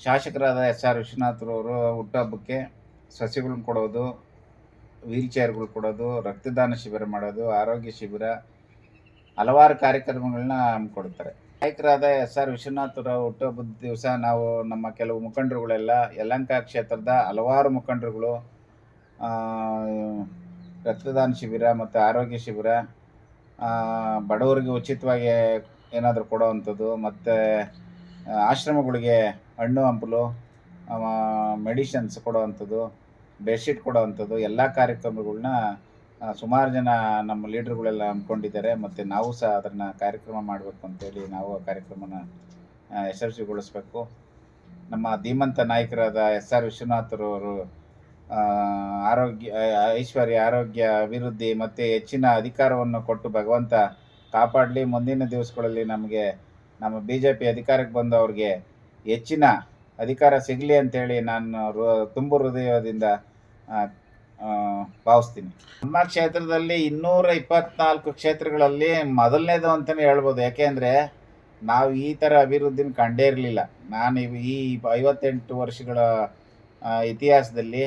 ಶಾಸಕರಾದ ಎಸ್.ಆರ್. ವಿಶ್ವನಾಥ್ರವರು ಹುಟ್ಟುಹಬ್ಬಕ್ಕೆ ಸಸಿಗಳನ್ನ ಕೊಡೋದು, ವೀಲ್ ಚೇರ್ಗಳು ಕೊಡೋದು, ರಕ್ತದಾನ ಶಿಬಿರ ಮಾಡೋದು, ಆರೋಗ್ಯ ಶಿಬಿರ, ಹಲವಾರು ಕಾರ್ಯಕ್ರಮಗಳನ್ನ ಹಮ್ಮಿಕೊಡ್ತಾರೆ. ನಾಯಕರಾದ ಎಸ್.ಆರ್. ವಿಶ್ವನಾಥ್ರ ಹುಟ್ಟುಹಬ್ಬದ ದಿವಸ ನಾವು ನಮ್ಮ ಕೆಲವು ಮುಖಂಡರುಗಳೆಲ್ಲ ಯಲಹಂಕ ಕ್ಷೇತ್ರದ ಹಲವಾರು ಮುಖಂಡರುಗಳು ರಕ್ತದಾನ ಶಿಬಿರ ಮತ್ತು ಆರೋಗ್ಯ ಶಿಬಿರ, ಬಡವರಿಗೆ ಉಚಿತವಾಗಿ ಏನಾದರೂ ಕೊಡೋವಂಥದ್ದು, ಮತ್ತು ಆಶ್ರಮಗಳಿಗೆ ಹಣ್ಣು ಹಂಪಲು, ಮೆಡಿಷನ್ಸ್ ಕೊಡೋವಂಥದ್ದು, ಬೆಡ್ಶೀಟ್ ಕೊಡೋವಂಥದ್ದು ಎಲ್ಲ ಕಾರ್ಯಕ್ರಮಗಳನ್ನ ಸುಮಾರು ಜನ ನಮ್ಮ ಲೀಡ್ರುಗಳೆಲ್ಲ ಹಮ್ಮಿಕೊಂಡಿದ್ದಾರೆ. ಮತ್ತು ನಾವು ಸಹ ಅದನ್ನು ಕಾರ್ಯಕ್ರಮ ಮಾಡಬೇಕು ಅಂತೇಳಿ ನಾವು ಆ ಕಾರ್ಯಕ್ರಮನ ಯಶಸ್ವಿಗೊಳಿಸ್ಬೇಕು. ನಮ್ಮ ಧೀಮಂತ ನಾಯಕರಾದ ಎಸ್.ಆರ್. ವಿಶ್ವನಾಥ್ರವರು ಐಶ್ವರ್ಯ, ಆರೋಗ್ಯ, ಅಭಿವೃದ್ಧಿ ಮತ್ತು ಹೆಚ್ಚಿನ ಅಧಿಕಾರವನ್ನು ಕೊಟ್ಟು ಭಗವಂತ ಕಾಪಾಡಲಿ. ಮುಂದಿನ ದಿವಸಗಳಲ್ಲಿ ನಮಗೆ ನಮ್ಮ BJP ಅಧಿಕಾರಕ್ಕೆ ಬಂದು ಅವ್ರಿಗೆ ಹೆಚ್ಚಿನ ಅಧಿಕಾರ ಸಿಗಲಿ ಅಂತೇಳಿ ನಾನು ತುಂಬ ಹೃದಯದಿಂದ ಭಾವಿಸ್ತೀನಿ. ನಮ್ಮ ಕ್ಷೇತ್ರದಲ್ಲಿ 224 ಕ್ಷೇತ್ರಗಳಲ್ಲಿ ಮೊದಲನೇದು ಅಂತಲೇ ಹೇಳ್ಬೋದು. ಯಾಕೆಂದರೆ ನಾವು ಈ ಥರ ಅಭಿವೃದ್ಧಿನ ಕಂಡೇ ಇರಲಿಲ್ಲ. ನಾನು ಈ 58 ವರ್ಷಗಳ ಇತಿಹಾಸದಲ್ಲಿ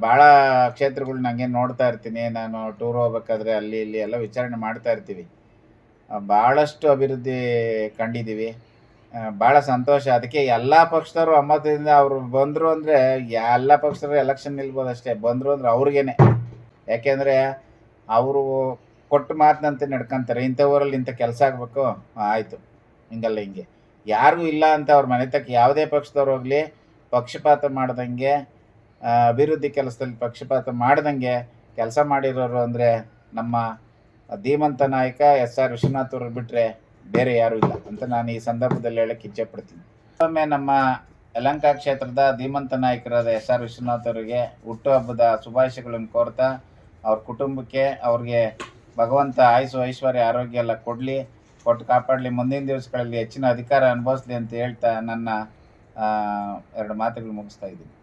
ಭಾಳ ಕ್ಷೇತ್ರಗಳು ನನಗೆ ನೋಡ್ತಾ ಇರ್ತೀನಿ. ನಾನು ಟೂರ್ ಹೋಗ್ಬೇಕಾದ್ರೆ ಅಲ್ಲಿ ಇಲ್ಲಿ ಎಲ್ಲ ವಿಚಾರಣೆ ಮಾಡ್ತಾ ಇರ್ತೀವಿ. ಭಾಳಷ್ಟು ಅಭಿವೃದ್ಧಿ ಕಂಡಿದ್ದೀವಿ. ಭಾಳ ಸಂತೋಷ. ಅದಕ್ಕೆ ಎಲ್ಲ ಪಕ್ಷದವರು ಒಮ್ಮತದಿಂದ ಅವರು ಬಂದರು ಅಂದರೆ ಎಲ್ಲ ಪಕ್ಷದವರು ಎಲೆಕ್ಷನ್ ನಿಲ್ಬೋದು ಅಷ್ಟೇ. ಬಂದರು ಅಂದರೆ ಅವ್ರಿಗೇನೆ. ಯಾಕೆಂದರೆ ಅವರು ಕೊಟ್ಟು ಮಾತಿನಂತೆ ನಡ್ಕೊತಾರೆ. ಇಂಥ ಊರಲ್ಲಿ ಇಂಥ ಕೆಲಸ ಆಗಬೇಕು, ಆಯಿತು, ಹಿಂಗಲ್ಲ ಹಿಂಗೆ. ಯಾರಿಗೂ ಇಲ್ಲ ಅಂತ ಅವ್ರ ಮನೆ ತಕ್ಕ ಯಾವುದೇ ಪಕ್ಷದವ್ರು ಹೋಗಲಿ ಪಕ್ಷಪಾತ ಮಾಡ್ದಂಗೆ, ಅಭಿವೃದ್ಧಿ ಕೆಲಸದಲ್ಲಿ ಪಕ್ಷಪಾತ ಮಾಡ್ದಂಗೆ ಕೆಲಸ ಮಾಡಿರೋರು ಅಂದರೆ ನಮ್ಮ ಧೀಮಂತ ನಾಯಕ ಎಸ್.ಆರ್. ವಿಶ್ವನಾಥ್ ಅವರು ಬಿಟ್ಟರೆ ಬೇರೆ ಯಾರೂ ಇಲ್ಲ ಅಂತ ನಾನು ಈ ಸಂದರ್ಭದಲ್ಲಿ ಹೇಳಕ್ಕೆ ಇಚ್ಛೆಪಡ್ತೀನಿ. ಒಮ್ಮೆ ನಮ್ಮ ಯಲಹಂಕ ಕ್ಷೇತ್ರದ ಧೀಮಂತ ನಾಯಕರಾದ ಎಸ್.ಆರ್. ವಿಶ್ವನಾಥ್ ಅವರಿಗೆ ಹುಟ್ಟುಹಬ್ಬದ ಶುಭಾಶಯಗಳನ್ನು ಕೋರ್ತಾ, ಅವ್ರ ಕುಟುಂಬಕ್ಕೆ ಅವ್ರಿಗೆ ಭಗವಂತ ಆಯುಸ್ಸು, ಐಶ್ವರ್ಯ, ಆರೋಗ್ಯ ಎಲ್ಲ ಕೊಟ್ಟು ಕಾಪಾಡಲಿ. ಮುಂದಿನ ದಿವಸಗಳಲ್ಲಿ ಹೆಚ್ಚಿನ ಅಧಿಕಾರ ಅನುಭವಿಸ್ಲಿ ಅಂತ ಹೇಳ್ತಾ ನನ್ನ 2 ಮಾತುಗಳು ಮುಗಿಸ್ತಾ ಇದ್ದೀನಿ.